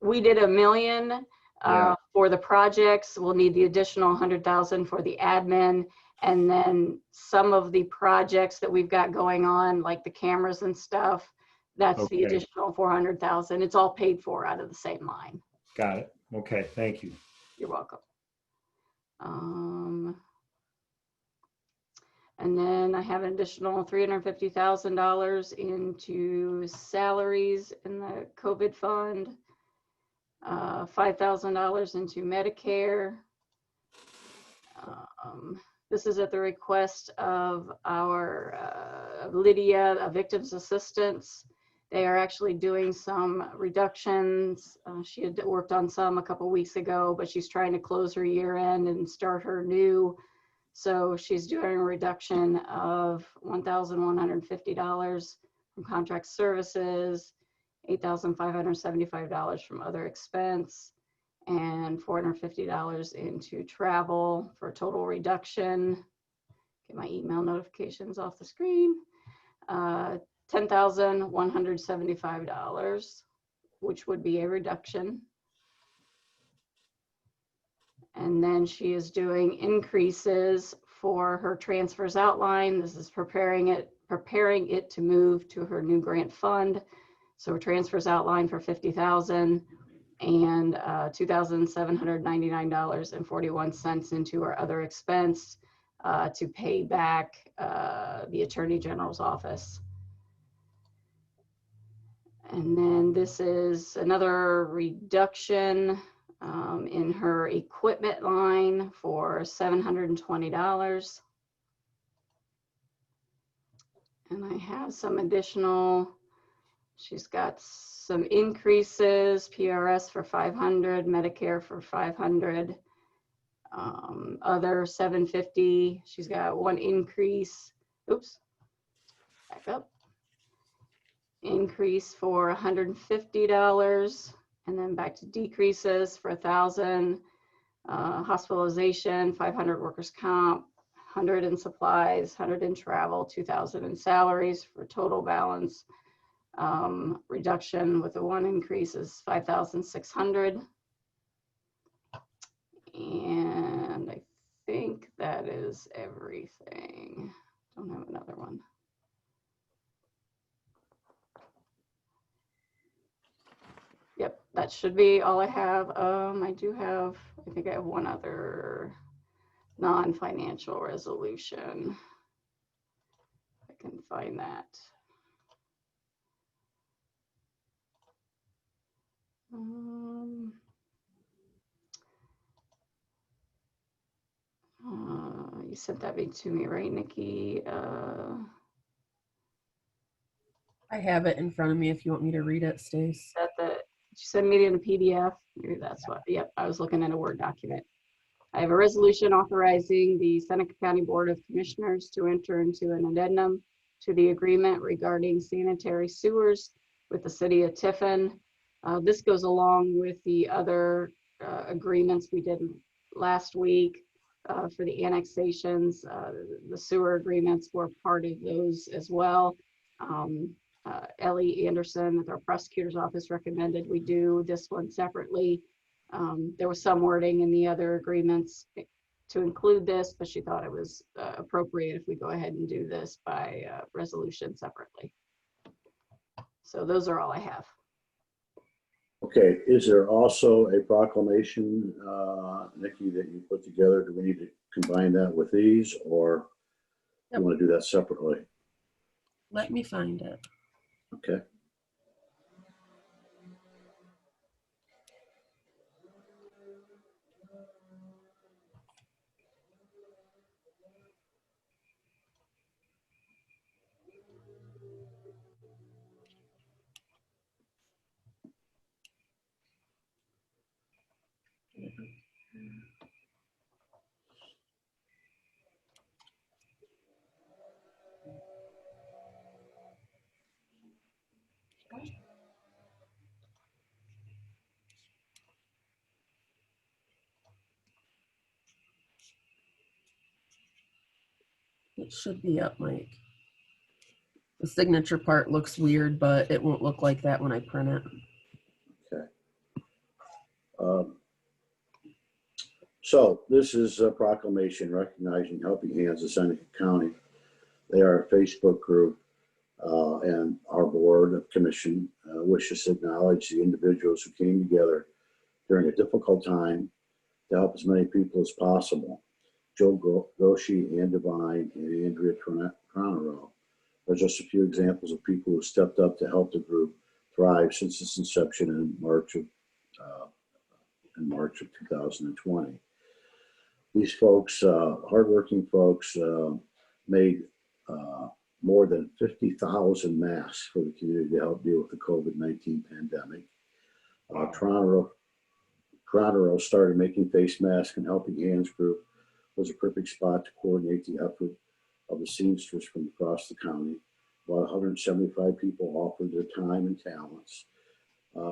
[SPEAKER 2] We did $1 million
[SPEAKER 5] Yeah.
[SPEAKER 2] for the projects. We'll need the additional 100,000 for the admin. And then some of the projects that we've got going on, like the cameras and stuff, that's the
[SPEAKER 5] Okay.
[SPEAKER 2] additional 400,000. It's all paid for out of the same line.
[SPEAKER 5] got it. Okay, thank you.
[SPEAKER 2] You're welcome. And then I have an additional $350,000 into salaries in the COVID fund, $5,000 into Medicare. This is at the request of our Lydia, a victim's assistance. They are actually doing some reductions. She had worked on some a couple weeks ago, but she's trying to close her year end and start her new. So she's doing a reduction of $1,150 from contract services, $8,575 from other expense, and $450 into travel for a total reduction. Get my email notifications off the screen. $10,175, which would be a reduction. And then she is doing increases for her transfers outline. This is preparing it to move to her new grant fund. So her transfers outline for $50,000 and $2,799.41 into our other expense to pay back the Attorney General's office. And then this is another reduction in her equipment line for $720. And I have some additional, she's got some increases, PRS for $500, Medicare for $500, other $750. She's got one increase, oops, back up. Increase for $150. And then back to decreases for $1,000, hospitalization, $500 workers' comp, $100 in supplies, $100 in travel, $2,000 in salaries for total balance. Reduction with the one increase is $5,600. And I think that is everything. Don't have another one. Yep, that should be all I have. I think I have one other non-financial resolution. I can find that. You sent that to me, right, Nikki?
[SPEAKER 6] I have it in front of me if you want me to read it, Stace.
[SPEAKER 2] She sent me in a PDF. Maybe that's what, yep, I was looking at a Word document. I have a resolution authorizing the Seneca County Board of Commissioners to enter into an addendum to the agreement regarding sanitary sewers with the city of Tiffin. This goes along with the other agreements we did last week for the annexations. The sewer agreements were part of those as well. Ellie Anderson at our prosecutor's office recommended we do this one separately. There was some wording in the other agreements to include this, but she thought it was appropriate if we go ahead and do this by resolution separately. So those are all I have.
[SPEAKER 1] Okay, is there also a proclamation, Nikki, that you put together? Do we need to combine that with these, or you want to do that separately?
[SPEAKER 6] Let me find it.
[SPEAKER 1] Okay.
[SPEAKER 6] It should be up, Mike. The signature part looks weird, but it won't look like that when I print it.
[SPEAKER 1] Okay. So this is a proclamation recognizing Helping Hands of Seneca County. They are a Facebook group, and our board of commission wishes to acknowledge the individuals who came together during a difficult time to help as many people as possible. Joe Goshi, Ann Devine, and Andrea Tronero are just a few examples of people who stepped up to help the group thrive since its inception in March of 2020. These folks, hardworking folks, made more than 50,000 masks for the community to help deal with the COVID-19 pandemic. Tronero started making face masks, and Helping Hands group was a perfect spot to coordinate the effort of the seamstress from across the county. About 175 people offered their time and talents.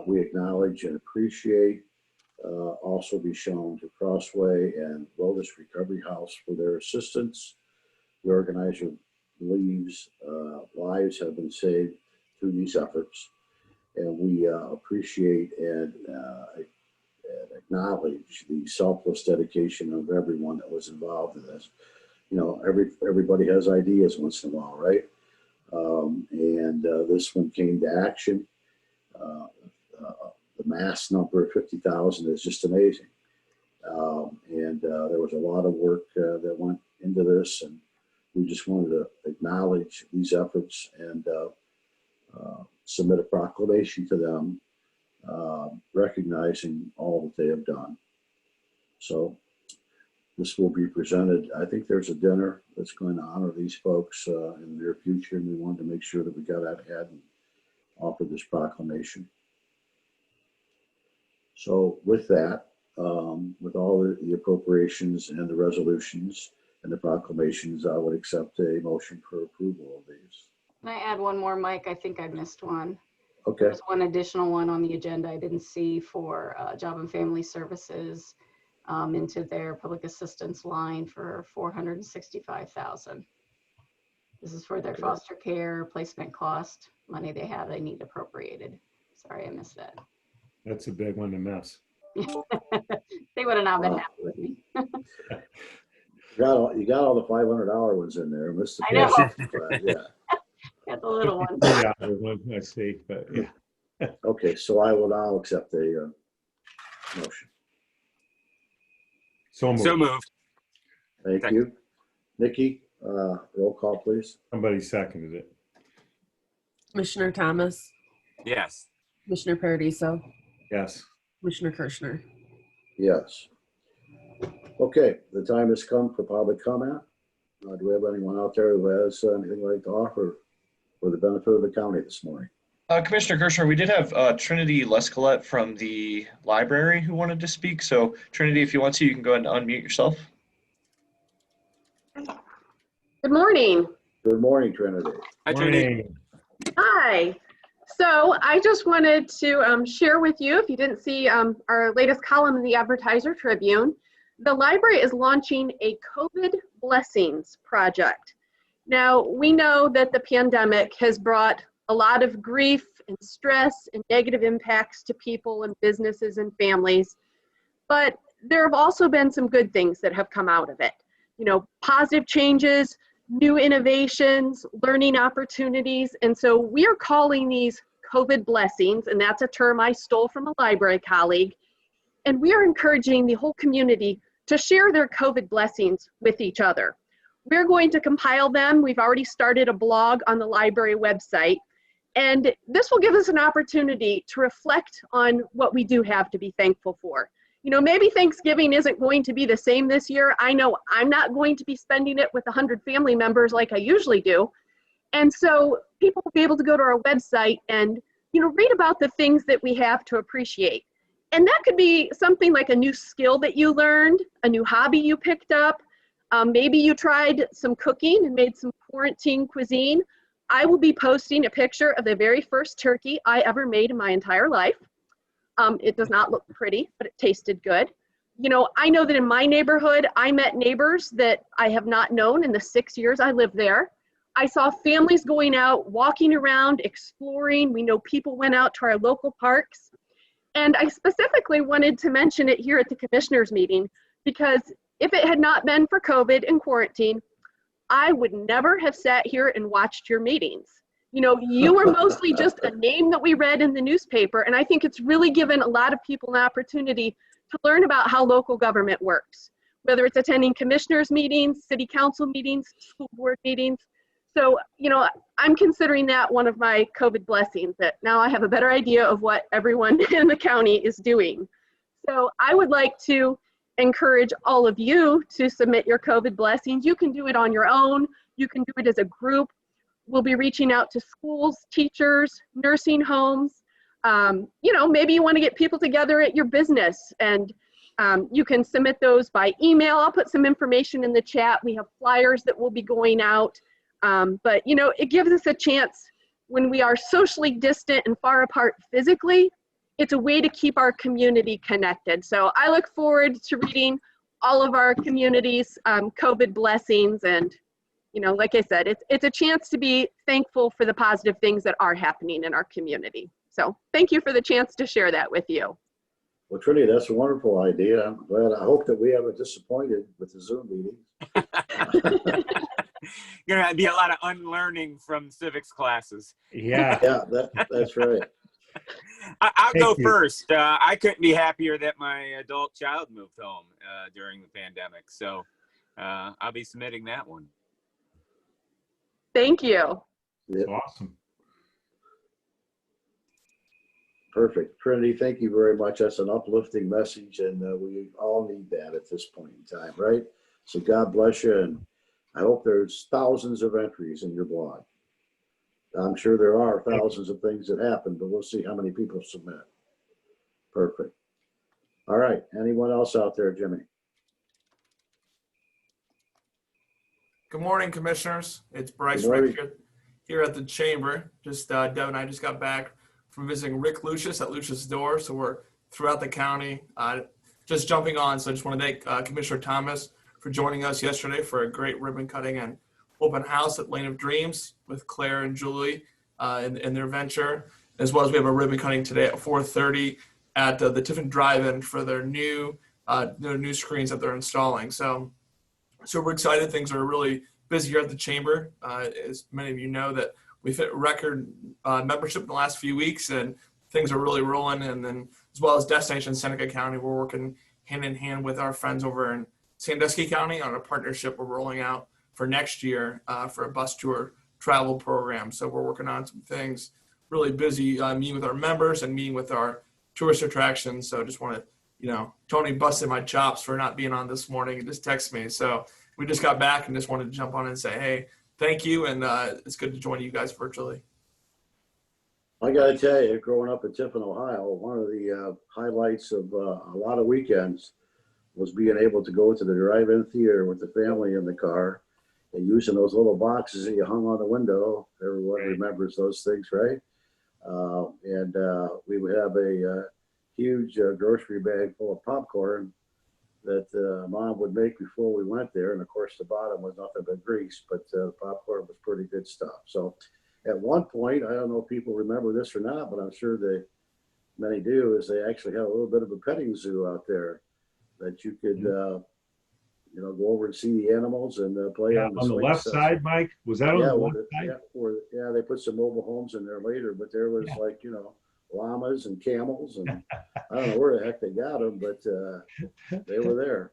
[SPEAKER 1] We acknowledge and appreciate also be shown to Crossway and Wellness Recovery House for their assistance. The organizer believes lives have been saved through these efforts, and we appreciate and acknowledge the selfless dedication of everyone that was involved in this. You know, everybody has ideas once in a while, right? And this one came to action. The mass number of 50,000 is just amazing. And there was a lot of work that went into this, and we just wanted to acknowledge these efforts and submit a proclamation to them, recognizing all that they have done. So this will be presented. I think there's a dinner that's going to honor these folks in the near future, and we wanted to make sure that we got out ahead and offered this proclamation. So with that, with all the appropriations and the resolutions and the proclamations, I would accept a motion for approval of these.
[SPEAKER 2] Can I add one more, Mike? I think I missed one.
[SPEAKER 1] Okay.
[SPEAKER 2] There's one additional one on the agenda I didn't see for Job and Family Services into their public assistance line for $465,000. This is for their foster care placement cost money they have. They need appropriated. Sorry, I missed that.
[SPEAKER 5] That's a big one to miss.
[SPEAKER 2] They would have not been happy with me.
[SPEAKER 1] You got all the $500 ones in there. Missed the
[SPEAKER 2] I know.
[SPEAKER 1] but yeah.
[SPEAKER 2] Got the little one.
[SPEAKER 5] Yeah, I see, but yeah.
[SPEAKER 1] Okay, so I will now accept the motion.
[SPEAKER 5] So moved.
[SPEAKER 4] So moved.
[SPEAKER 1] Thank
[SPEAKER 4] Second.
[SPEAKER 1] you. Nikki, roll call, please.
[SPEAKER 5] Somebody seconded it.
[SPEAKER 6] Commissioner Thomas,
[SPEAKER 4] Yes.
[SPEAKER 6] Commissioner Paradiso,
[SPEAKER 5] Yes.
[SPEAKER 6] Commissioner Kirschner.
[SPEAKER 1] Yes. Okay, the time has come for public comment. Do we have anyone out there who has anything they'd like to offer for the benefit of the county this morning?
[SPEAKER 3] Commissioner Kirschner, we did have Trinity Lescalette from the library who wanted to speak. So Trinity, if you want to, you can go ahead and unmute yourself.
[SPEAKER 9] Good morning.
[SPEAKER 1] Good morning, Trinity.
[SPEAKER 4] Hi, Trinity.
[SPEAKER 5] Morning.
[SPEAKER 9] Hi. So I just wanted to share with you, if you didn't see our latest column in the Advertiser Tribune, the library is launching a COVID Blessings project. Now, we know that the pandemic has brought a lot of grief and stress and negative impacts to people and businesses and families, but there have also been some good things that have come out of it. You know, positive changes, new innovations, learning opportunities. And so we are calling these COVID blessings, and that's a term I stole from a library colleague. And we are encouraging the whole community to share their COVID blessings with each other. We're going to compile them. We've already started a blog on the library website. And this will give us an opportunity to reflect on what we do have to be thankful for. You know, maybe Thanksgiving isn't going to be the same this year. I know I'm not going to be spending it with 100 family members like I usually do. And so people will be able to go to our website and, you know, read about the things that we have to appreciate. And that could be something like a new skill that you learned, a new hobby you picked up. Maybe you tried some cooking and made some quarantine cuisine. I will be posting a picture of the very first turkey I ever made in my entire life. It does not look pretty, but it tasted good. You know, I know that in my neighborhood, I met neighbors that I have not known in the 6 years I lived there. I saw families going out, walking around, exploring. We know people went out to our local parks. And I specifically wanted to mention it here at the commissioners meeting, because if it had not been for COVID and quarantine, I would never have sat here and watched your meetings. You know, you were mostly just a name that we read in the newspaper, and I think it's really given a lot of people an opportunity to learn about how local government works, whether it's attending commissioners meetings, city council meetings, school board meetings. So, you know, I'm considering that one of my COVID blessings, that now I have a better idea of what everyone in the county is doing. So I would like to encourage all of you to submit your COVID blessings. You can do it on your own. You can do it as a group. We'll be reaching out to schools, teachers, nursing homes. You know, maybe you want to get people together at your business, and you can submit those by email. I'll put some information in the chat. We have flyers that will be going out. But, you know, it gives us a chance when we are socially distant and far apart physically. It's a way to keep our community connected. So I look forward to reading all of our community's COVID blessings. And, you know, like I said, it's a chance to be thankful for the positive things that are happening in our community. So thank you for the chance to share that with you.
[SPEAKER 1] Well, Trinity, that's a wonderful idea. I'm glad. I hope that we haven't disappointed with the Zoom meeting.
[SPEAKER 4] Going to be a lot of unlearning from civics classes.
[SPEAKER 5] Yeah.
[SPEAKER 1] Yeah, that's right.
[SPEAKER 4] I'll go
[SPEAKER 5] Thank you.
[SPEAKER 4] first. I couldn't be happier that my adult child moved home during the pandemic. So I'll be submitting that one.
[SPEAKER 9] Thank you.
[SPEAKER 1] Yeah,
[SPEAKER 5] Awesome.
[SPEAKER 1] perfect. Trinity, thank you very much. That's an uplifting message, and we all need that at this point in time, right? So God bless you, and I hope there's thousands of entries in your blog. I'm sure there are thousands of things that happen, but we'll see how many people submit. Perfect. All right. Anyone else out there, Jimmy?
[SPEAKER 10] Good morning, commissioners. It's Bryce
[SPEAKER 1] Good morning.
[SPEAKER 10] Rick here at the chamber. Deb and I just got back from visiting Rick Lucius at Lucius Door. So we're throughout the county, just jumping on. So I just want to thank Commissioner Thomas for joining us yesterday for a great ribbon cutting and open house at Lane of Dreams with Claire and Julie in their venture, as well as we have a ribbon cutting today at 4:30 at the Tiffin Drive-In for their new screens that they're installing. So we're excited. Things are really busy here at the chamber. As many of you know, that we've hit record membership in the last few weeks, and things are really rolling. And then, as well as Destination Seneca County, we're working hand in hand with our friends over in Sandusky County on a partnership we're rolling out for next year for a bus tour travel program. So we're working on some things, really busy meeting with our members and meeting with our tourist attractions. So just want to, Tony busted my chops for not being on this morning and just texted me. So we just got back and just wanted to jump on and say, hey, thank you. And it's good to join you guys virtually.
[SPEAKER 1] I got to tell you, growing up in Tiffin, Ohio, one of the highlights of a lot of weekends was being able to go to the drive-in theater with the family in the car and using those little boxes that you hung on the window. Everyone remembers those things, right? And we would have a huge grocery bag full of popcorn that Mom would make before we went there. And of course, the bottom was nothing but grease, but the popcorn was pretty good stuff. So at one point, I don't know if people remember this or not, but I'm sure many do, is they actually had a little bit of a petting zoo out there that you could, go over and see the animals and play
[SPEAKER 5] Yeah,
[SPEAKER 1] on the
[SPEAKER 5] on the
[SPEAKER 1] swing
[SPEAKER 5] left
[SPEAKER 1] sets.
[SPEAKER 5] side, Mike, was that on
[SPEAKER 1] Yeah,
[SPEAKER 5] the
[SPEAKER 1] where
[SPEAKER 5] left side?
[SPEAKER 1] they put some mobile homes in there later, but there was llamas and camels and I don't know where the heck they got them, but they were there.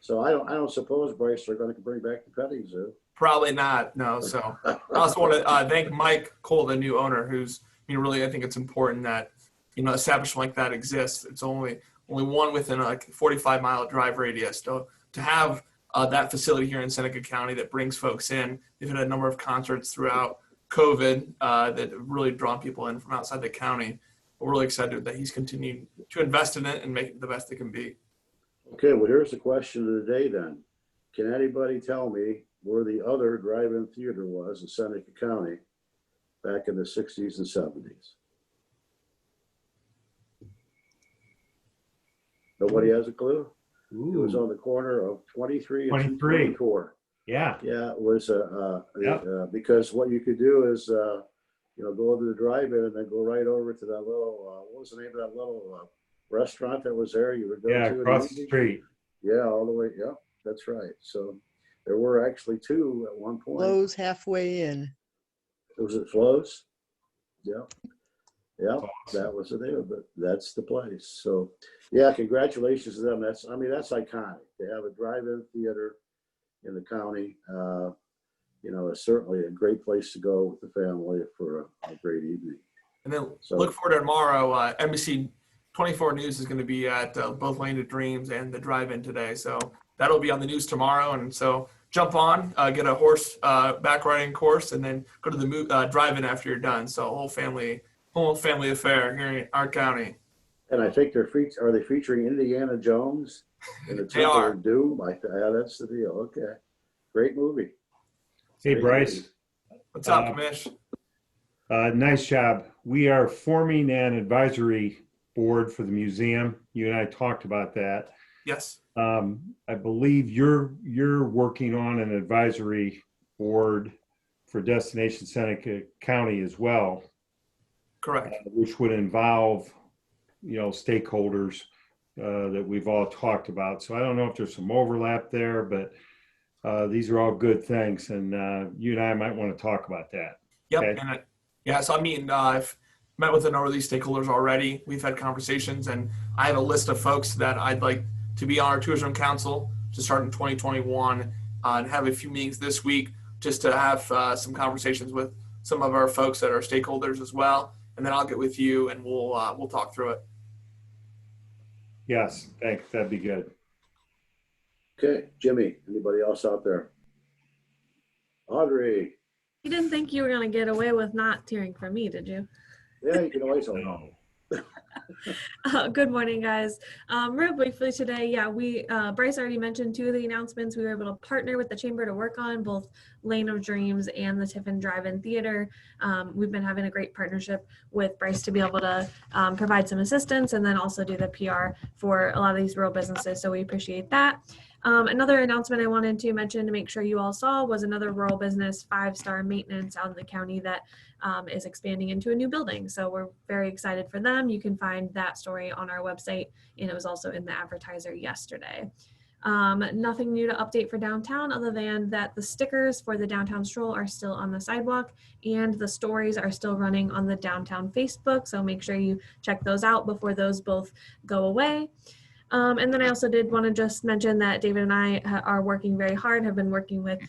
[SPEAKER 1] So I don't suppose, Bryce, they're going to bring back the petting zoo.
[SPEAKER 10] Probably not. No. So I also want to thank Mike Cole, the new owner, who's, really, I think it's important that, establishment like that exists. It's only one within a 45-mile drive radius. So to have that facility here in Seneca County that brings folks in, they've had a number of concerts throughout COVID that have really drawn people in from outside the county. We're really excited that he's continuing to invest in it and make it the best it can be.
[SPEAKER 1] Okay, well, here's the question of the day then. Can anybody tell me where the other drive-in theater was in Seneca County back in the 60s and 70s? Nobody has a clue? It was
[SPEAKER 5] Ooh,
[SPEAKER 1] on the corner of 23 and
[SPEAKER 5] 23.
[SPEAKER 1] 224.
[SPEAKER 5] yeah.
[SPEAKER 1] Yeah, it was
[SPEAKER 5] Yep.
[SPEAKER 1] because what you could do is go to the drive-in and then go right over to that little what was the name of that little restaurant that was there? You would go
[SPEAKER 5] Yeah,
[SPEAKER 1] to in
[SPEAKER 5] across the
[SPEAKER 1] evening?
[SPEAKER 5] street.
[SPEAKER 1] Yeah, all the way. Yeah, that's right. So there were actually two at one point.
[SPEAKER 11] Lowe's halfway in.
[SPEAKER 1] Was it Flo's? Yeah. Yeah,
[SPEAKER 5] Awesome.
[SPEAKER 1] that was the name of it. That's the place. So yeah, congratulations to them. That's iconic to have a drive-in theater in the county. It's certainly a great place to go with the family for a great evening.
[SPEAKER 10] And then
[SPEAKER 1] So-
[SPEAKER 10] look forward to tomorrow. NBC 24 News is going to be at both Land of Dreams and the drive-in today. So that'll be on the news tomorrow. And so jump on, get a horse back riding course, and then go to the drive-in after you're done. So whole family affair here in our county.
[SPEAKER 1] And I think are they featuring Indiana Jones in the
[SPEAKER 10] They
[SPEAKER 1] Temple
[SPEAKER 10] are.
[SPEAKER 1] of Doom? Yeah, that's the deal. Okay, great movie.
[SPEAKER 5] Hey,
[SPEAKER 1] Great
[SPEAKER 5] Bryce,
[SPEAKER 1] movie.
[SPEAKER 10] What's up,
[SPEAKER 5] Uh,
[SPEAKER 10] Kamish?
[SPEAKER 5] nice job. We are forming an advisory board for the museum. You and I talked about that.
[SPEAKER 10] Yes.
[SPEAKER 5] I believe you're working on an advisory board for Destination Seneca County as well,
[SPEAKER 10] Correct.
[SPEAKER 5] which would involve, stakeholders that we've all talked about. So I don't know if there's some overlap there, but these are all good things, and you and I might want to talk about that.
[SPEAKER 10] Yep.
[SPEAKER 5] Okay.
[SPEAKER 10] And so I've met with a number of these stakeholders already. We've had conversations, and I have a list of folks that I'd like to be on our tourism council to start in 2021, and have a few meetings this week just to have some conversations with some of our folks that are stakeholders as well. And then I'll get with you and we'll talk through it.
[SPEAKER 5] Yes, thanks. That'd be good.
[SPEAKER 1] Okay, Jimmy. Anybody else out there? Audrey.
[SPEAKER 12] You didn't think you were going to get away with not hearing from me, did you?
[SPEAKER 1] Yeah, you can always hold
[SPEAKER 5] No.
[SPEAKER 12] Good morning, guys. Real briefly today, Bryce already mentioned two of the announcements. We were able to partner with the Chamber to work on both Lane of Dreams and the Tiffin Drive-In Theater. We've been having a great partnership with Bryce to be able to provide some assistance and then also do the PR for a lot of these rural businesses. So we appreciate that. Another announcement I wanted to mention to make sure you all saw was another rural business 5-star maintenance out in the county that is expanding into a new building. So we're very excited for them. You can find that story on our website, and it was also in the advertiser yesterday. Nothing new to update for downtown other than that the stickers for the downtown stroll are still on the sidewalk and the stories are still running on the downtown Facebook. So make sure you check those out before those both go away. And then I also did want to just mention that David and I are working very hard, have been working with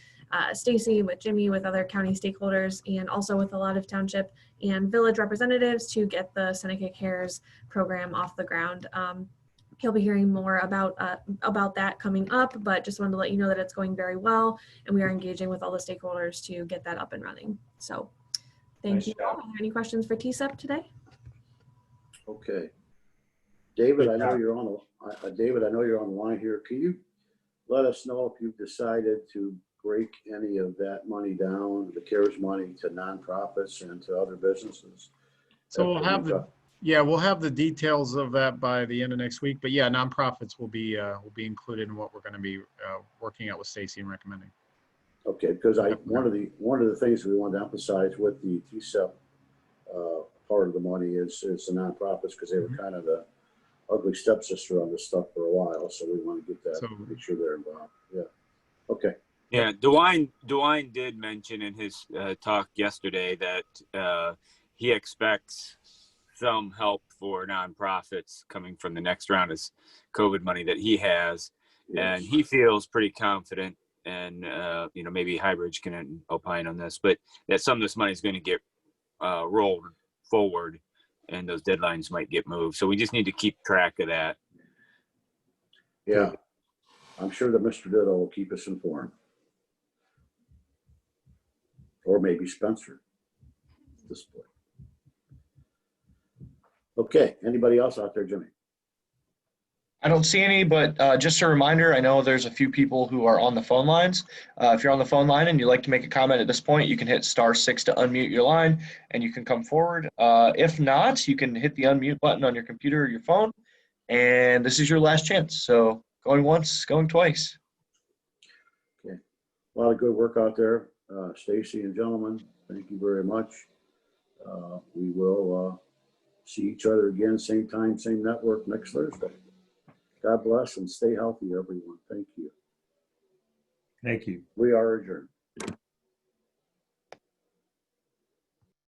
[SPEAKER 12] Stacy, with Jimmy, with other county stakeholders, and also with a lot of township and village representatives to get the Seneca Cares program off the ground. You'll be hearing more about that coming up, but just wanted to let you know that it's going very well, and we are engaging with all the stakeholders to get that up and running. So thank
[SPEAKER 5] Nice
[SPEAKER 12] you.
[SPEAKER 5] job.
[SPEAKER 12] Are there any questions for TSEP today?
[SPEAKER 1] Okay. David,
[SPEAKER 5] Good
[SPEAKER 1] I know
[SPEAKER 5] job.
[SPEAKER 1] you're on David, I know you're on the line here. Can you let us know if you've decided to break any of that money down, the CARES money, to nonprofits and to other businesses?
[SPEAKER 13] So we'll have the details of that by the end of next week. But yeah, nonprofits will be included in what we're going to be working out with Stacy and recommending.
[SPEAKER 1] Okay, because one of the things we want to emphasize with the TSEP part of the money is the nonprofits, because they were kind of the ugly stepsister on this stuff for a while, so we want to get that,
[SPEAKER 13] So-
[SPEAKER 1] make sure they're involved. Yeah. Okay.
[SPEAKER 4] Yeah, DeWine did mention in his talk yesterday that he expects some help for nonprofits coming from the next round of COVID money that he has, and he feels pretty confident. And maybe Highbridge can opine on this, but that some of this money is going to get rolled forward, and those deadlines might get moved. So we just need to keep track of that.
[SPEAKER 1] Yeah. I'm sure that Mr. Ditto will keep us informed. Or maybe Spencer at this point. Okay, anybody else out there, Jimmy?
[SPEAKER 3] I don't see any, but just a reminder, I know there's a few people who are on the phone lines. If you're on the phone line and you'd like to make a comment at this point, you can hit *6 to unmute your line and you can come forward. If not, you can hit the unmute button on your computer or your phone, and this is your last chance. So going once, going twice.
[SPEAKER 1] Okay, a lot of good work out there. Stacy and gentlemen, thank you very much. We will see each other again, same time, same network next Thursday. God bless and stay healthy, everyone. Thank you.
[SPEAKER 5] Thank you.
[SPEAKER 1] We are adjourned.